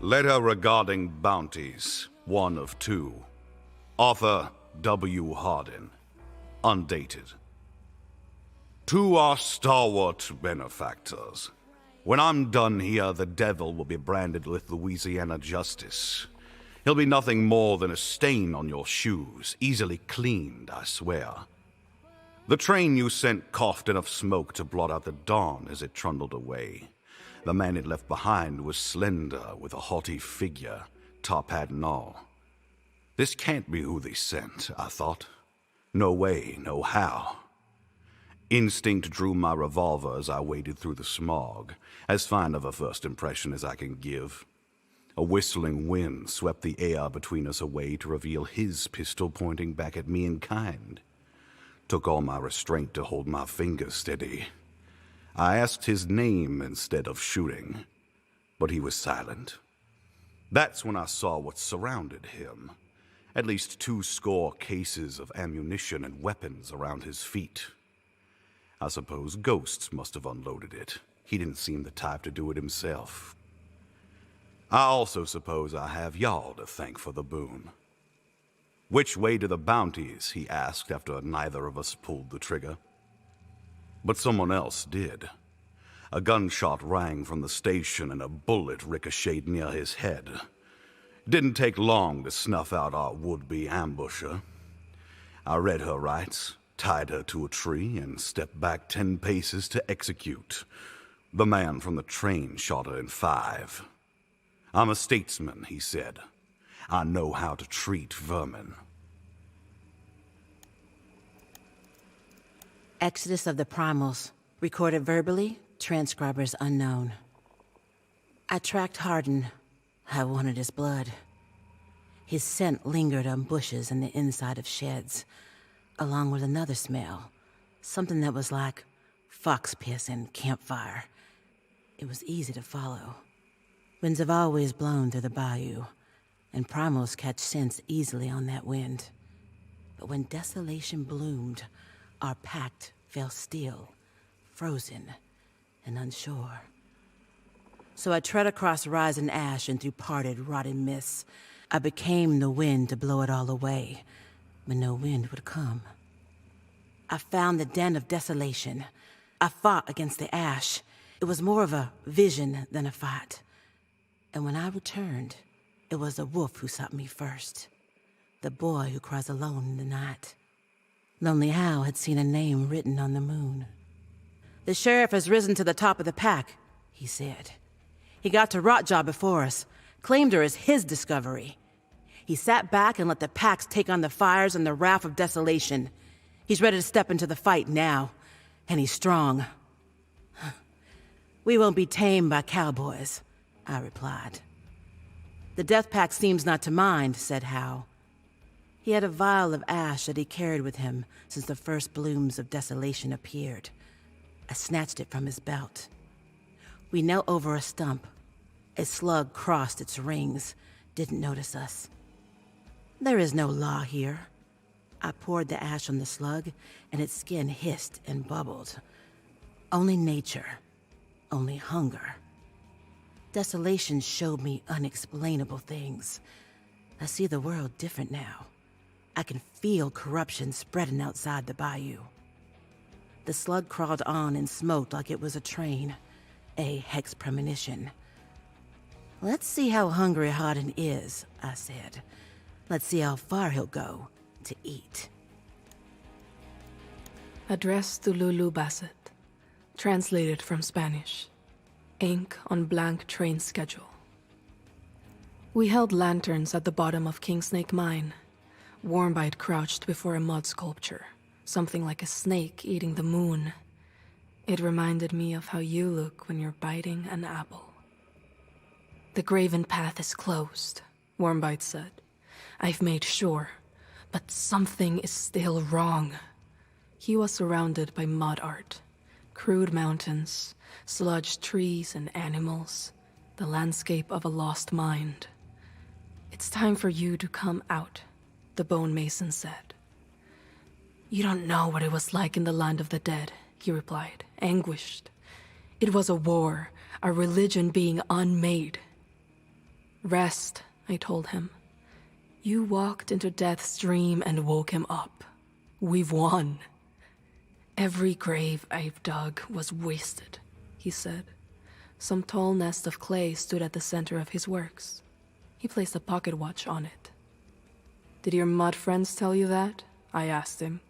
Letter regarding bounties, one of two. Author W. Hardin. Undated. To our stalwart benefactors. When I'm done here, the devil will be branded with Louisiana justice. He'll be nothing more than a stain on your shoes, easily cleaned, I swear. The train you sent coughed enough smoke to blot out the dawn as it trundled away. The man it left behind was slender, with a haughty figure, top hat and all. This can't be who they sent, I thought. No way, no how. Instinct drew my revolver as I waded through the smog, as fine of a first impression as I can give. A whistling wind swept the air between us away to reveal his pistol pointing back at me in kind. Took all my restraint to hold my finger steady. I asked his name instead of shooting, but he was silent. That's when I saw what surrounded him. At least 20 cases of ammunition and weapons around his feet. I suppose ghosts must have unloaded it. He didn't seem the type to do it himself. I also suppose I have y'all to thank for the boon. Which way to the bounties, he asked after neither of us pulled the trigger. But someone else did. A gunshot rang from the station and a bullet ricocheted near his head. Didn't take long to snuff out our would-be ambusher. I read her rights, tied her to a tree, and stepped back 10 paces to execute. The man from the train shot her in 5. I'm a statesman, he said. I know how to treat vermin. Exodus of the Primals. Recorded verbally, transcribers unknown. I tracked Hardin. I wanted his blood. His scent lingered on bushes and the inside of sheds, along with another smell. Something that was like fox piss and campfire. It was easy to follow. Winds have always blown through the bayou, and primals catch scents easily on that wind. But when desolation bloomed, our pact fell still, frozen, and unsure. So I tread across rising ash and through parted, rotting mists. I became the wind to blow it all away, when no wind would come. I found the den of desolation. I fought against the ash. It was more of a vision than a fight. And when I returned, it was a wolf who sought me first. The boy who cries alone in the night. Lonely Hal had seen a name written on the moon. The sheriff has risen to the top of the pack, he said. He got to Rotjaw before us, claimed her as his discovery. He sat back and let the packs take on the fires and the wrath of desolation. He's ready to step into the fight now, and he's strong. We won't be tamed by cowboys, I replied. The Death Pack seems not to mind, said Hal. He had a vial of ash that he carried with him since the first blooms of desolation appeared. I snatched it from his belt. We knelt over a stump. A slug crossed its rings, didn't notice us. There is no law here. I poured the ash on the slug, and its skin hissed and bubbled. Only nature, only hunger. Desolation showed me unexplainable things. I see the world different now. I can feel corruption spreading outside the bayou. The slug crawled on and smoked like it was a train, a hex premonition. Let's see how hungry Hardin is, I said. Let's see how far he'll go to eat. Address to Lulu Bassett. Translated from Spanish. Ink on blank train schedule. We held lanterns at the bottom of Kingsnake Mine. Warmbite crouched before a mud sculpture, something like a snake eating the moon. It reminded me of how you look when you're biting an apple. The graven path is closed, Warmbite said. I've made sure, but something is still wrong. He was surrounded by mud art, crude mountains, sludged trees and animals, the landscape of a lost mind. It's time for you to come out, the bone mason said. You don't know what it was like in the land of the dead, he replied, anguished. It was a war, a religion being unmade. Rest, I told him. You walked into Death's dream and woke him up. We've won. Every grave I've dug was wasted, he said. Some tall nest of clay stood at the center of his works. He placed a pocket watch on it. Did your mud friends tell you that? I asked him.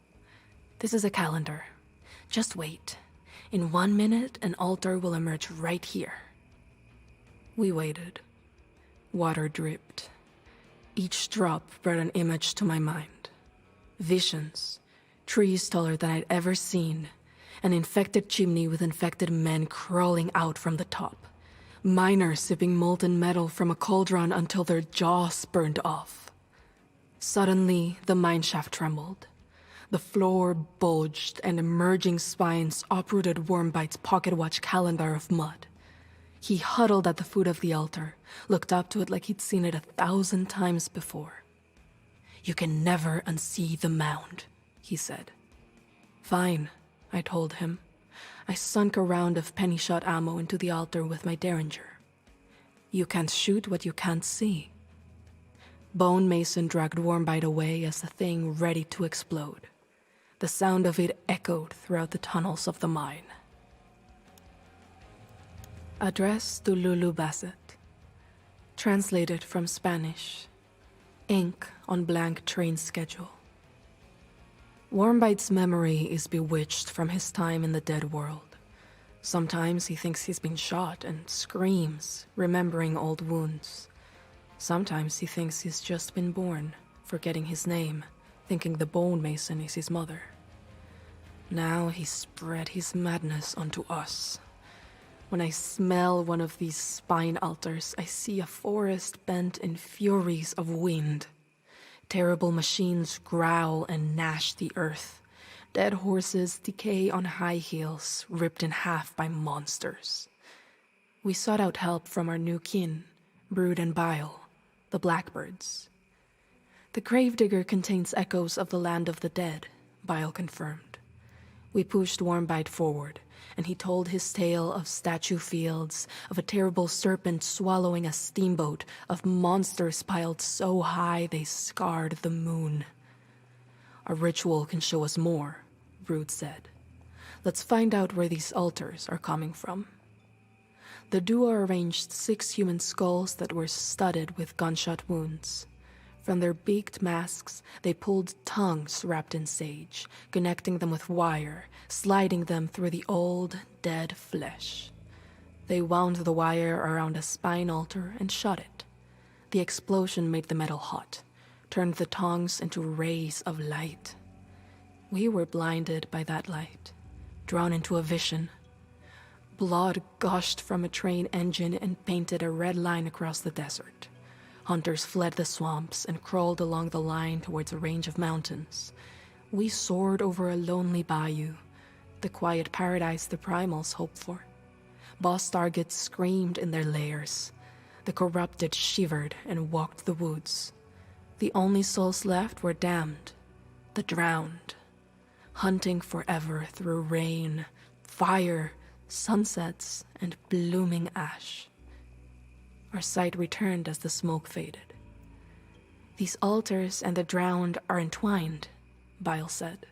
This is a calendar. Just wait. In 1 minute, an altar will emerge right here. We waited. Water dripped. Each drop brought an image to my mind. Visions, trees taller than I'd ever seen, an infected chimney with infected men crawling out from the top, miners sipping molten metal from a cauldron until their jaws burned off. Suddenly, the mineshaft trembled. The floor bulged and emerging spines uprooted Wormbite's pocket watch calendar of mud. He huddled at the foot of the altar, looked up to it like he'd seen it 1,000 times before. You can never unsee the mound, he said. Fine, I told him. I sunk a round of penny-shot ammo into the altar with my derringer. You can't shoot what you can't see. Bone Mason dragged Wormbite away as the thing ready to explode. The sound of it echoed throughout the tunnels of the mine. Address to Lulu Bassett. Translated from Spanish. Ink on blank train schedule. Wormbite's memory is bewitched from his time in the dead world. Sometimes he thinks he's been shot and screams, remembering old wounds. Sometimes he thinks he's just been born, forgetting his name, thinking the Bone Mason is his mother. Now he spread his madness onto us. When I smell one of these spine altars, I see a forest bent in furies of wind. Terrible machines growl and gnash the earth. Dead horses decay on high heels, ripped in half by monsters. We sought out help from our new kin, Brood and Bile, the Blackbirds. The gravedigger contains echoes of the land of the dead, Bile confirmed. We pushed Wormbite forward, and he told his tale of statue fields, of a terrible serpent swallowing a steamboat, of monsters piled so high they scarred the moon. A ritual can show us more, Brood said. Let's find out where these altars are coming from. The duo arranged 6 human skulls that were studded with gunshot wounds. From their beaked masks, they pulled tongues wrapped in sage, connecting them with wire, sliding them through the old, dead flesh. They wound the wire around a spine altar and shut it. The explosion made the metal hot, turned the tongues into rays of light. We were blinded by that light, drawn into a vision. Blood gushed from a train engine and painted a red line across the desert. Hunters fled the swamps and crawled along the line towards a range of mountains. We soared over a lonely bayou, the quiet paradise the primals hoped for. Boss targets screamed in their lairs. The corrupted shivered and walked the woods. The only souls left were damned, the drowned, hunting forever through rain, fire, sunsets, and blooming ash. Our sight returned as the smoke faded. These altars and the drowned are entwined, Bile said.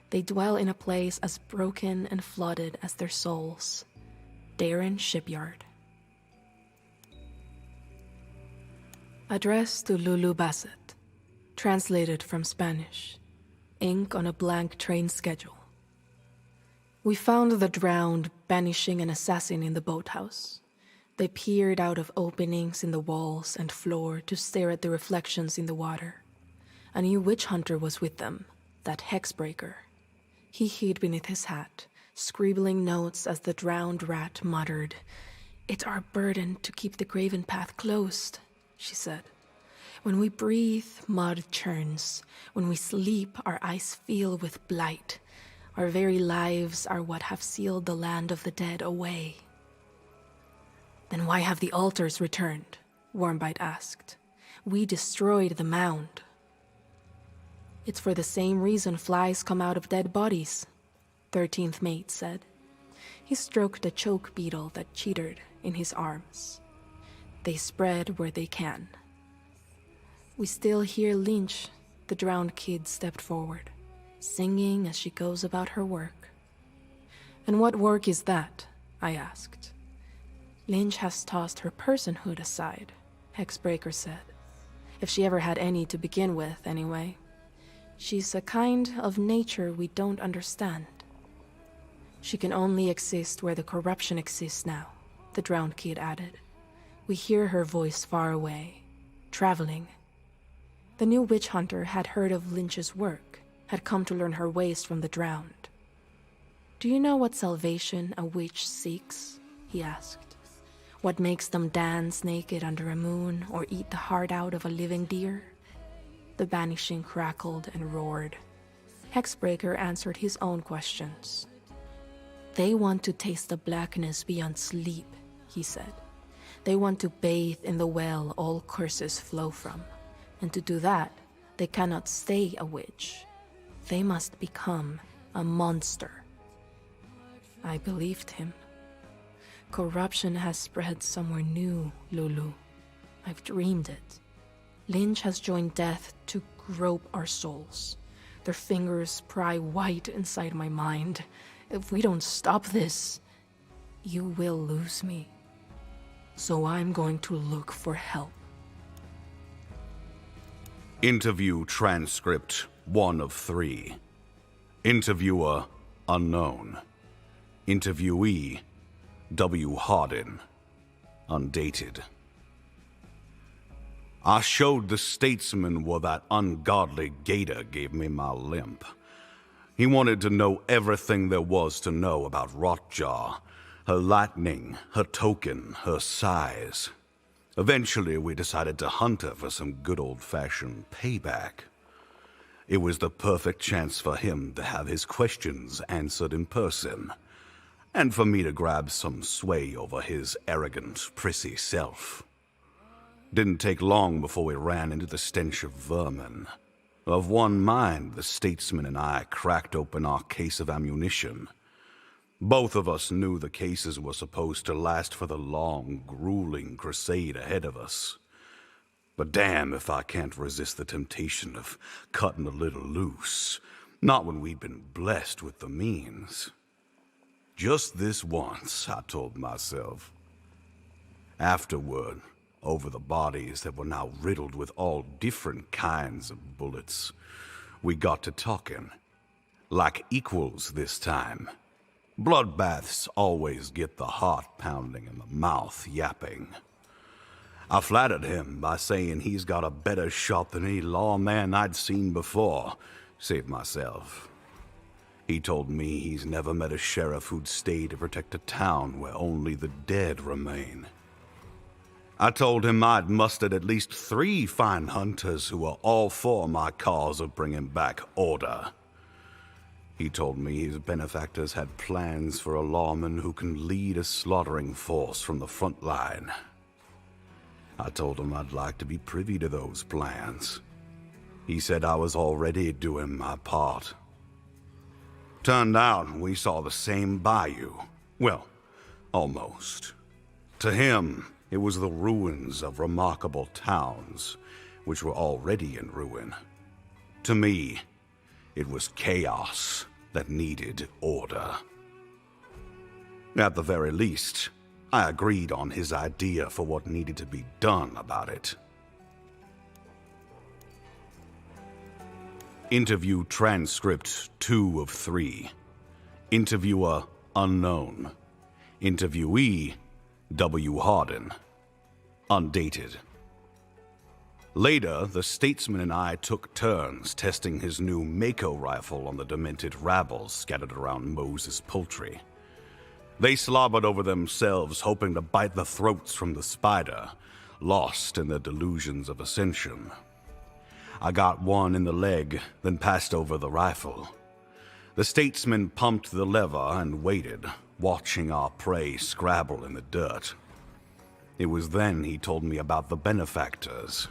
They dwell in a place as broken and flooded as their souls. Darren Shipyard. Address to Lulu Bassett. Translated from Spanish. Ink on a blank train schedule. We found the drowned banishing an assassin in the boathouse. They peered out of openings in the walls and floor to stare at the reflections in the water. A new witch hunter was with them, that hexbreaker. He hid beneath his hat, scribbling notes as the drowned rat muttered, "It's our burden to keep the graven path closed," she said. "When we breathe, mud churns. When we sleep, our eyes fill with blight. Our very lives are what have sealed the land of the dead away." "Then why have the altars returned?" Wormbite asked. "We destroyed the mound." "It's for the same reason flies come out of dead bodies," 13th mate said. He stroked a choke beetle that chittered in his arms. They spread where they can. We still hear Lynch, the drowned kid, stepped forward, singing as she goes about her work. And what work is that? I asked. Lynch has tossed her personhood aside, Hexbreaker said. If she ever had any to begin with, anyway. She's a kind of nature we don't understand. She can only exist where the corruption exists now, the drowned kid added. We hear her voice far away, traveling. The new witch hunter had heard of Lynch's work, had come to learn her ways from the drowned. Do you know what salvation a witch seeks? He asked. What makes them dance naked under a moon or eat the heart out of a living deer? The banishing crackled and roared. Hexbreaker answered his own questions. They want to taste the blackness beyond sleep, he said. They want to bathe in the well all curses flow from. And to do that, they cannot stay a witch. They must become a monster. I believed him. Corruption has spread somewhere new, Lulu. I've dreamed it. Lynch has joined death to grope our souls. Their fingers pry white inside my mind. If we don't stop this, you will lose me. So I'm going to look for help. Interview transcript 1 of 3. Interviewer unknown. Interviewee W. Hardin. Undated. I showed the statesman where that ungodly gator gave me my limp. He wanted to know everything there was to know about Rotjaw, her lightning, her token, her size. Eventually, we decided to hunt her for some good old-fashioned payback. It was the perfect chance for him to have his questions answered in person, and for me to grab some sway over his arrogant, prissy self. Didn't take long before we ran into the stench of vermin. Of one mind, the statesman and I cracked open our case of ammunition. Both of us knew the cases were supposed to last for the long, grueling crusade ahead of us. But damn if I can't resist the temptation of cutting a little loose, not when we'd been blessed with the means. Just this once, I told myself. Afterward, over the bodies that were now riddled with all different kinds of bullets, we got to talking. Like equals this time. Bloodbaths always get the heart pounding and the mouth yapping. I flattered him by saying he's got a better shot than any lawman I'd seen before, save myself. He told me he's never met a sheriff who'd stay to protect a town where only the dead remain. I told him I'd mustered at least 3 fine hunters who were all for my cause of bringing back order. He told me his benefactors had plans for a lawman who can lead a slaughtering force from the front line. I told him I'd like to be privy to those plans. He said I was already doing my part. Turned out we saw the same bayou. Well, almost. To him, it was the ruins of remarkable towns, which were already in ruin. To me, it was chaos that needed order. At the very least, I agreed on his idea for what needed to be done about it. Interview transcript 2 of 3. Interviewer unknown. Interviewee W. Hardin. Undated. Later, the statesman and I took turns testing his new Mako rifle on the demented rabble scattered around Moses' poultry. They slobbered over themselves, hoping to bite the throats from the spider, lost in their delusions of ascension. I got one in the leg, then passed over the rifle. The statesman pumped the lever and waited, watching our prey scrabble in the dirt. It was then he told me about the benefactors.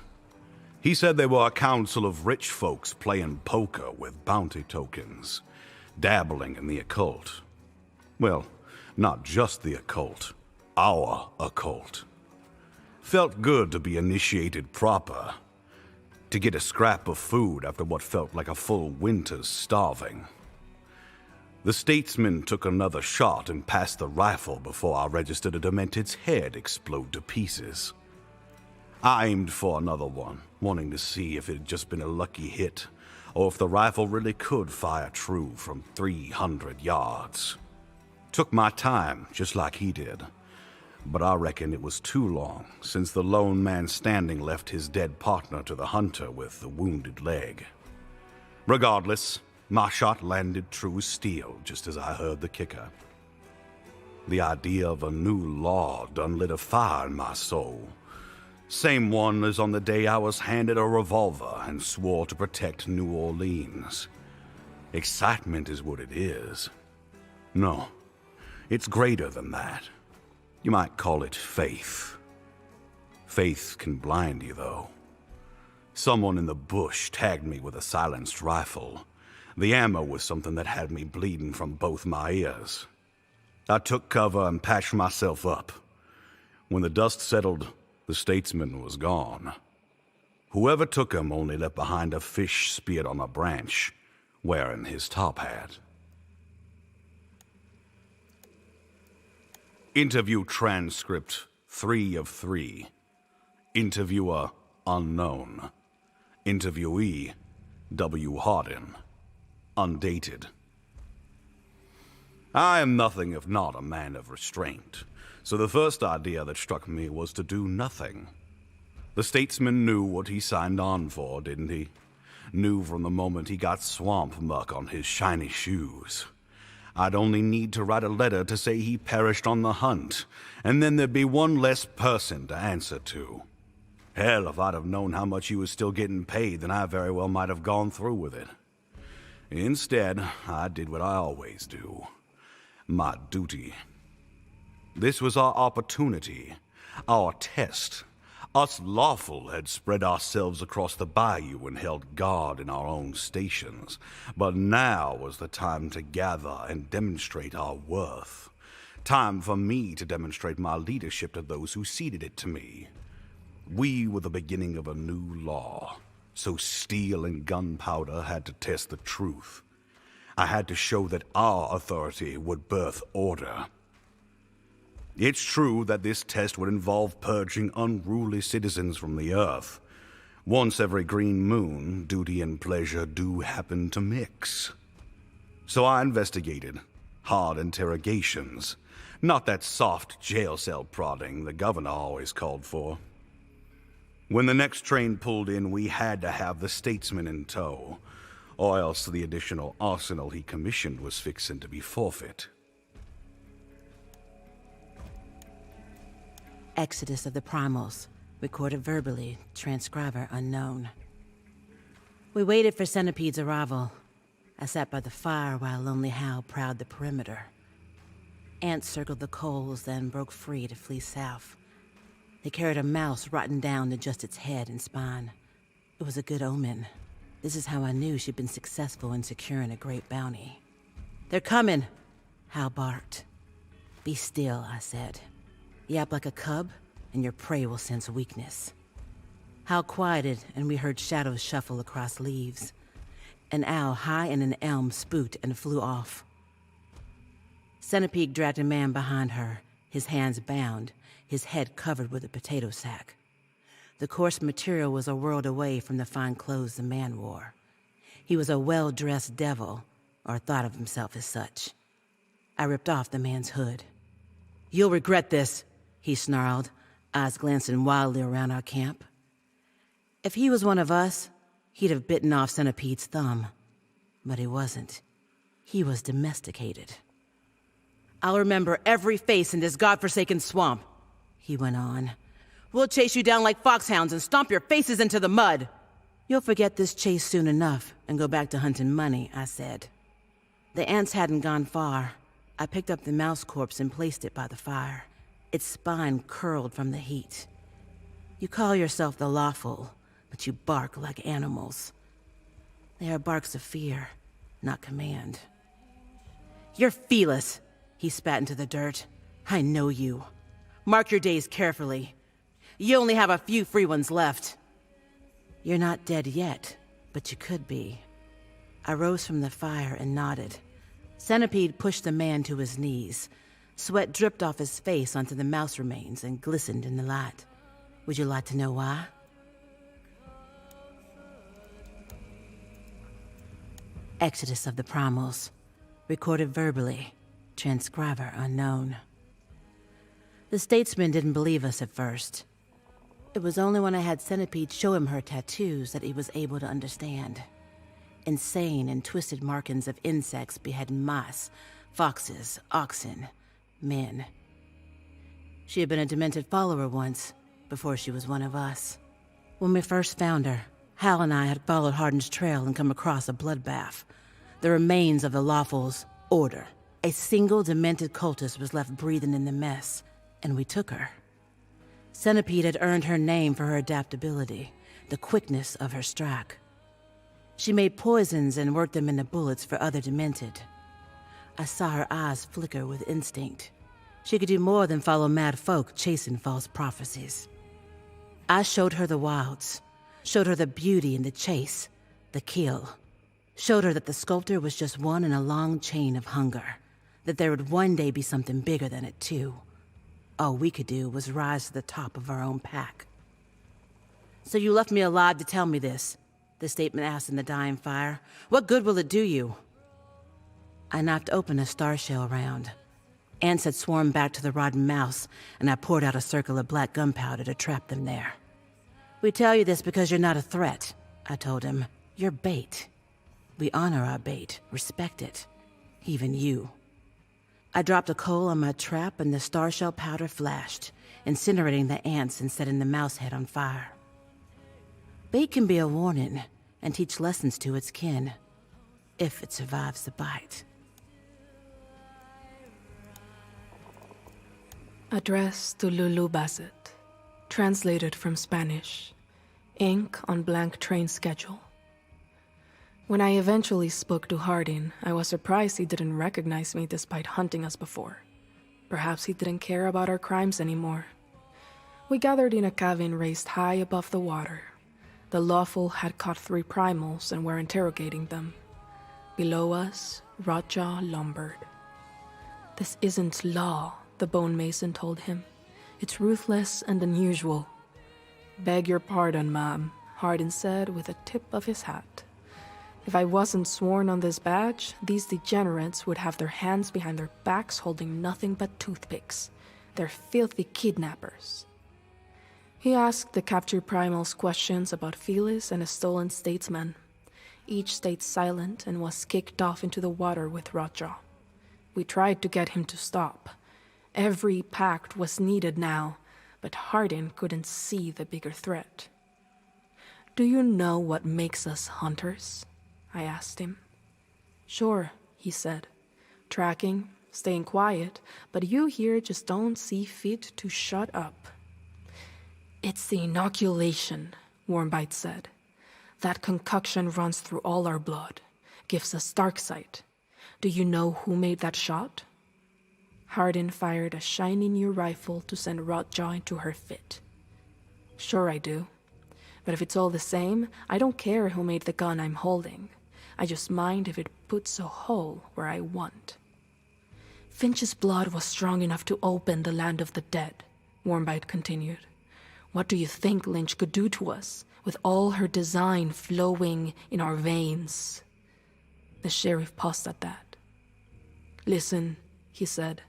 He said they were a council of rich folks playing poker with bounty tokens, dabbling in the occult. Well, not just the occult, our occult. Felt good to be initiated proper. To get a scrap of food after what felt like a full winter's starving. The statesman took another shot and passed the rifle before I registered a Demented's head explode to pieces. I aimed for another one, wanting to see if it had just been a lucky hit, or if the rifle really could fire true from 300 yards. Took my time, just like he did. But I reckon it was too long, since the lone man standing left his dead partner to the hunter with the wounded leg. Regardless, my shot landed true as steel, just as I heard the kicker. The idea of a new law done lit a fire in my soul. Same one as on the day I was handed a revolver and swore to protect New Orleans. Excitement is what it is. No, it's greater than that. You might call it faith. Faith can blind you, though. Someone in the bush tagged me with a silenced rifle. The ammo was something that had me bleeding from both my ears. I took cover and patched myself up. When the dust settled, the statesman was gone. Whoever took him only left behind a fish speared on a branch, wearing his top hat. Interview transcript 3 of 3. Interviewer unknown. Interviewee W. Hardin. Undated. I am nothing if not a man of restraint, so the first idea that struck me was to do nothing. The statesman knew what he signed on for, didn't he? Knew from the moment he got swamp muck on his shiny shoes. I'd only need to write a letter to say he perished on the hunt, and then there'd be one less person to answer to. Hell, if I'd have known how much he was still getting paid, then I very well might have gone through with it. Instead, I did what I always do. My duty. This was our opportunity, our test. Us lawful had spread ourselves across the bayou and held guard in our own stations, but now was the time to gather and demonstrate our worth. Time for me to demonstrate my leadership to those who ceded it to me. We were the beginning of a new law, so steel and gunpowder had to test the truth. I had to show that our authority would birth order. It's true that this test would involve purging unruly citizens from the earth. Once every green moon, duty and pleasure do happen to mix. So I investigated. Hard interrogations. Not that soft jail cell prodding the governor always called for. When the next train pulled in, we had to have the statesman in tow, or else the additional arsenal he commissioned was fixing to be forfeit. Exodus of the Primals, recorded verbally, transcriber unknown. We waited for Centipede's arrival. I sat by the fire while Lonely Hal prowled the perimeter. Ants circled the coals, then broke free to flee south. They carried a mouse rotten down to just its head and spine. It was a good omen. This is how I knew she'd been successful in securing a great bounty. "They're coming," Hal barked. "Be still," I said. "Yap like a cub, and your prey will sense weakness." Hal quieted, and we heard shadows shuffle across leaves. An owl high in an elm spooked and flew off. Centipede dragged a man behind her, his hands bound, his head covered with a potato sack. The coarse material was a world away from the fine clothes the man wore. He was a well-dressed devil, or thought of himself as such. I ripped off the man's hood. "You'll regret this," he snarled, eyes glancing wildly around our camp. If he was one of us, he'd have bitten off Centipede's thumb. But he wasn't. He was domesticated. "I'll remember every face in this godforsaken swamp," he went on. "We'll chase you down like foxhounds and stomp your faces into the mud." "You'll forget this chase soon enough and go back to hunting money," I said. The ants hadn't gone far. I picked up the mouse corpse and placed it by the fire. Its spine curled from the heat. "You call yourself the lawful, but you bark like animals. They are barks of fear, not command." "You're feeless," he spat into the dirt. "I know you. Mark your days carefully. You only have a few free ones left. You're not dead yet, but you could be. I rose from the fire and nodded. Centipede pushed the man to his knees. Sweat dripped off his face onto the mouse remains and glistened in the light. Would you like to know why? Exodus of the Primals. Recorded verbally. Transcriber unknown. The statesman didn't believe us at first. It was only when I had Centipede show him her tattoos that he was able to understand. Insane and twisted markings of insects beheading mice, foxes, oxen, men. She had been a demented follower once, before she was one of us. When we first found her, Hal and I had followed Hardin's trail and come across a bloodbath. The remains of the Lawful's order. A single demented cultist was left breathing in the mess, and we took her. Centipede had earned her name for her adaptability, the quickness of her strike. She made poisons and worked them into bullets for other demented. I saw her eyes flicker with instinct. She could do more than follow mad folk chasing false prophecies. I showed her the wilds, showed her the beauty in the chase, the kill. Showed her that the sculptor was just one in a long chain of hunger, that there would one day be something bigger than it too. All we could do was rise to the top of our own pack. So you left me alive to tell me this, the statement asked in the dying fire. What good will it do you? I knocked open a star shell round. Ants had swarmed back to the rotten mouse, and I poured out a circle of black gunpowder to trap them there. We tell you this because you're not a threat, I told him. You're bait. We honor our bait, respect it. Even you. I dropped a coal on my trap and the star shell powder flashed, incinerating the ants and setting the mouse head on fire. Bait can be a warning and teach lessons to its kin, if it survives the bite. Address to Lulu Bassett. Translated from Spanish. Ink on blank train schedule. When I eventually spoke to Hardin, I was surprised he didn't recognize me despite hunting us before. Perhaps he didn't care about our crimes anymore. We gathered in a cabin raised high above the water. The Lawful had caught 3 primals and were interrogating them. Below us, Rotjaw lumbered. This isn't law, the bone mason told him. It's ruthless and unusual. Beg your pardon, ma'am, Hardin said with a tip of his hat. If I wasn't sworn on this badge, these degenerates would have their hands behind their backs holding nothing but toothpicks. They're filthy kidnappers. He asked the captured primals questions about Phyllis and a stolen statesman. Each stayed silent and was kicked off into the water with Rotjaw. We tried to get him to stop. Every pact was needed now, but Hardin couldn't see the bigger threat. Do you know what makes us hunters? I asked him. Sure, he said. Tracking, staying quiet, but you here just don't see fit to shut up. It's the inoculation, Warmbite said. That concoction runs through all our blood, gives us dark sight. Do you know who made that shot? Hardin fired a shiny new rifle to send Rotjaw into her fit. Sure I do. But if it's all the same, I don't care who made the gun I'm holding. I just mind if it puts a hole where I want. Finch's blood was strong enough to open the land of the dead, Warmbite continued. What do you think Lynch could do to us, with all her design flowing in our veins? The sheriff paused at that. Listen, he said.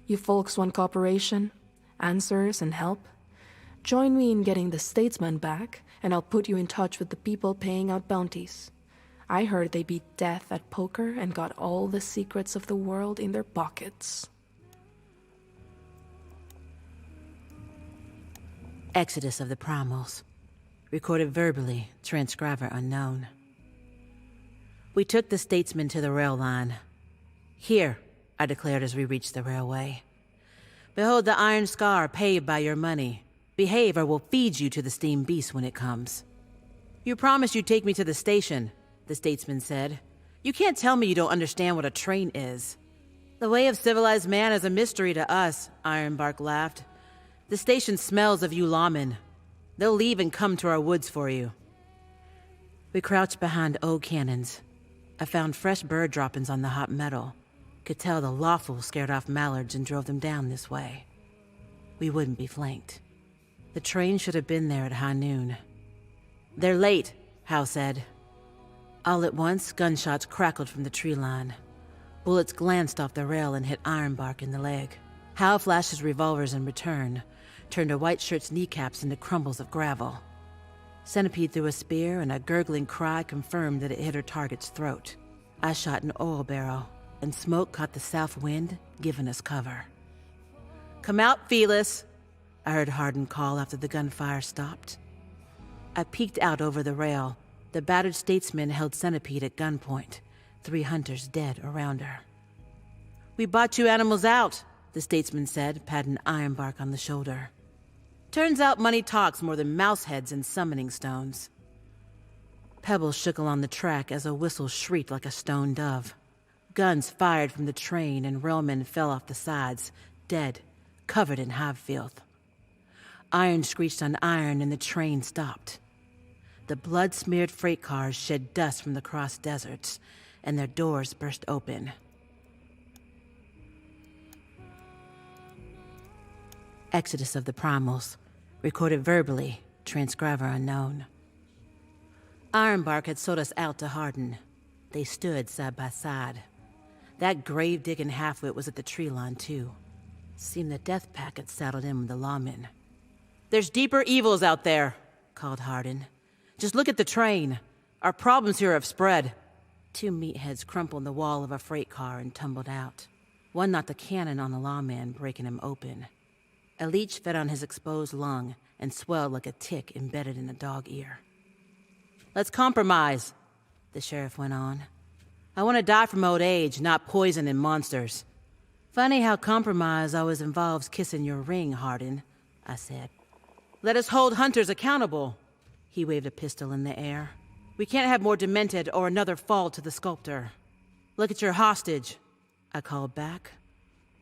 You folks want cooperation, answers, and help? Join me in getting the statesman back, and I'll put you in touch with the people paying out bounties. I heard they beat death at poker and got all the secrets of the world in their pockets. Exodus of the Primals. Recorded verbally, transcriber unknown. We took the statesman to the rail line. Here, I declared as we reached the railway. Behold the iron scar paved by your money. Behave or we'll feed you to the steam beast when it comes. You promised you'd take me to the station, the statesman said. You can't tell me you don't understand what a train is. The way of civilized man is a mystery to us, Ironbark laughed. The station smells of you lawmen. They'll leave and come to our woods for you. We crouched behind old cannons. I found fresh bird droppings on the hot metal. Could tell the lawful scared off mallards and drove them down this way. We wouldn't be flanked. The train should have been there at high noon. They're late, Hal said. All at once, gunshots crackled from the tree line. Bullets glanced off the rail and hit Ironbark in the leg. Hal flashed his revolvers in return, turned a white shirt's kneecaps into crumbles of gravel. Centipede threw a spear, and a gurgling cry confirmed that it hit her target's throat. I shot an oil barrel, and smoke caught the south wind, giving us cover. "Come out, Felis," I heard Hardin call after the gunfire stopped. I peeked out over the rail. The battered statesman held Centipede at gunpoint, 3 hunters dead around her. "We bought you animals out," the statesman said, patting Ironbark on the shoulder. "Turns out money talks more than mouse heads and summoning stones." Pebbles shook along the track as a whistle shrieked like a stone dove. Guns fired from the train and railmen fell off the sides, dead, covered in hive filth. Iron screeched on iron and the train stopped. The blood-smeared freight cars shed dust from the cross deserts, and their doors burst open. Exodus of the Primals, recorded verbally, transcriber unknown. Ironbark had sold us out to Hardin. They stood side by side. That grave-digging halfwit was at the tree line, too. Seemed the death pack had saddled in with the lawmen. "There's deeper evils out there," called Hardin. "Just look at the train. Our problems here have spread." 2 meatheads crumpled the wall of a freight car and tumbled out. One knocked a cannon on the lawman, breaking him open. A leech fed on his exposed lung and swelled like a tick embedded in a dog ear. "Let's compromise," the sheriff went on. "I want to die from old age, not poison and monsters." "Funny how compromise always involves kissing your ring, Hardin," I said. "Let us hold hunters accountable." He waved a pistol in the air. "We can't have more demented or another fall to the sculptor." "Look at your hostage," I called back.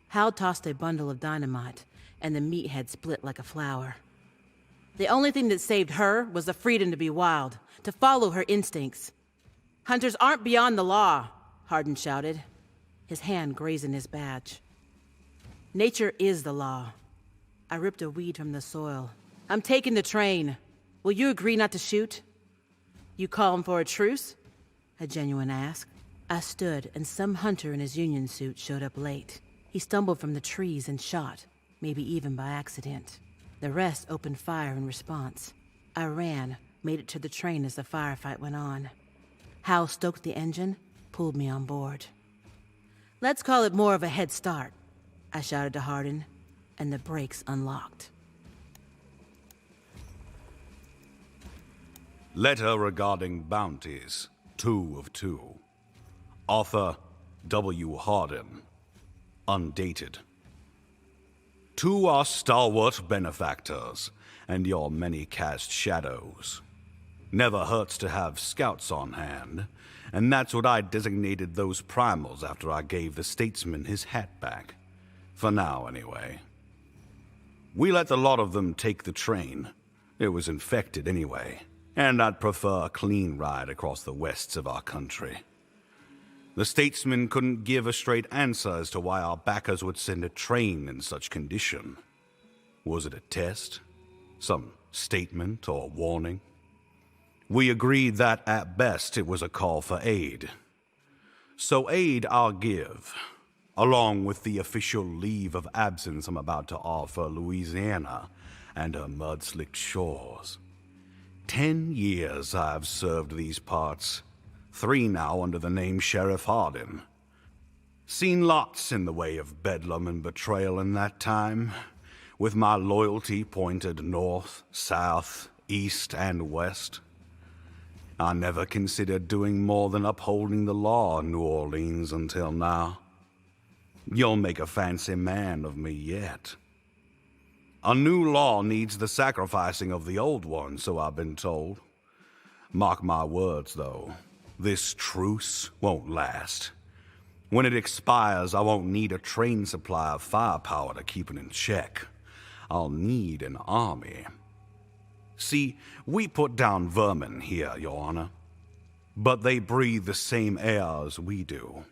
Hal tossed a bundle of dynamite, and the meathead split like a flower. "The only thing that saved her was the freedom to be wild, to follow her instincts. Hunters aren't beyond the law," Hardin shouted, his hand grazing his badge. "Nature is the law." I ripped a weed from the soil. "I'm taking the train. Will you agree not to shoot?" "You calling for a truce?" a genuine asked. I stood, and some hunter in his union suit showed up late. He stumbled from the trees and shot, maybe even by accident. The rest opened fire in response. I ran, made it to the train as the firefight went on. Hal stoked the engine, pulled me on board. "Let's call it more of a head start," I shouted to Hardin, and the brakes unlocked. Letter regarding bounties, 2 of 2. Author W. Hardin. Undated. To our stalwart benefactors and your many cast shadows. Never hurts to have scouts on hand, and that's what I designated those primals after I gave the statesman his hat back. For now, anyway. We let the lot of them take the train. It was infected anyway, and I'd prefer a clean ride across the wests of our country. The statesman couldn't give a straight answer as to why our backers would send a train in such condition. Was it a test? Some statement or warning? We agreed that, at best, it was a call for aid. So aid I'll give, along with the official leave of absence I'm about to offer Louisiana and her mud-slicked shores. 10 years I've served these parts, 3 now under the name Sheriff Hardin. Seen lots in the way of bedlam and betrayal in that time, with my loyalty pointed north, south, east, and west. I never considered doing more than upholding the law in New Orleans until now. You'll make a fancy man of me yet. A new law needs the sacrificing of the old one, so I've been told. Mark my words, though. This truce won't last. When it expires, I won't need a train supply of firepower to keep it in check. I'll need an army. See, we put down vermin here, Your Honor. But they breathe the same air as we do.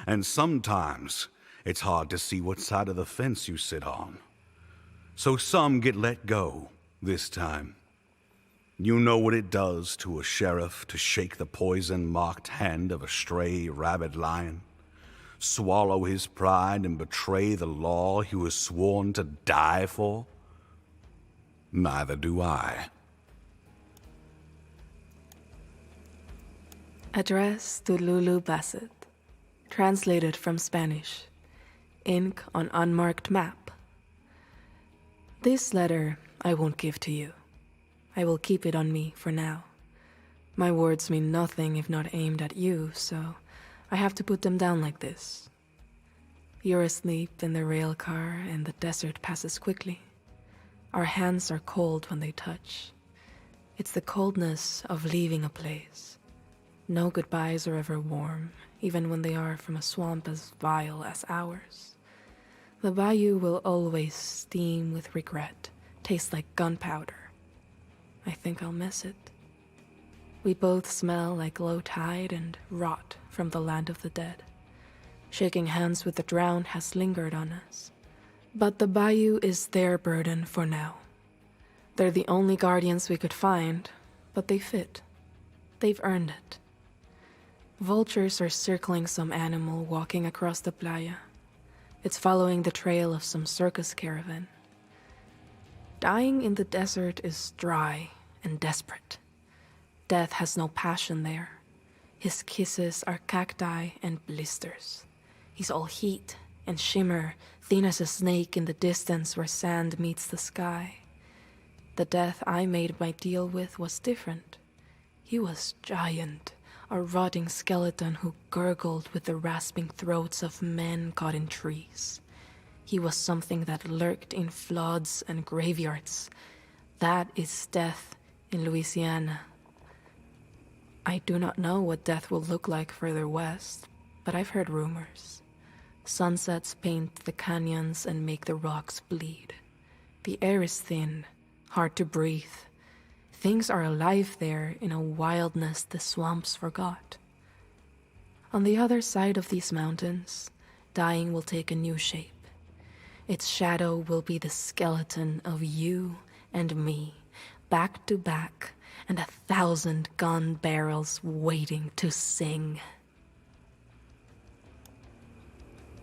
And sometimes it's hard to see what side of the fence you sit on. So some get let go this time. You know what it does to a sheriff to shake the poison-marked hand of a stray rabid lion, swallow his pride and betray the law he was sworn to die for? Neither do I. Address to Lulu Bassett. Translated from Spanish. Ink on unmarked map. This letter I won't give to you. I will keep it on me for now. My words mean nothing if not aimed at you, so I have to put them down like this. You're asleep in the rail car and the desert passes quickly. Our hands are cold when they touch. It's the coldness of leaving a place. No goodbyes are ever warm, even when they are from a swamp as vile as ours. The bayou will always steam with regret, taste like gunpowder. I think I'll miss it. We both smell like low tide and rot from the land of the dead. Shaking hands with the drowned has lingered on us. But the bayou is their burden for now. They're the only guardians we could find, but they fit. They've earned it. Vultures are circling some animal walking across the playa. It's following the trail of some circus caravan. Dying in the desert is dry and desperate. Death has no passion there. His kisses are cacti and blisters. He's all heat and shimmer, thin as a snake in the distance where sand meets the sky. The death I made my deal with was different. He was giant, a rotting skeleton who gurgled with the rasping throats of men caught in trees. He was something that lurked in floods and graveyards. That is death in Louisiana. I do not know what death will look like further west, but I've heard rumors. Sunsets paint the canyons and make the rocks bleed. The air is thin, hard to breathe. Things are alive there in a wildness the swamps forgot. On the other side of these mountains, dying will take a new shape. Its shadow will be the skeleton of you and me, back to back, and 1,000 gun barrels waiting to sing.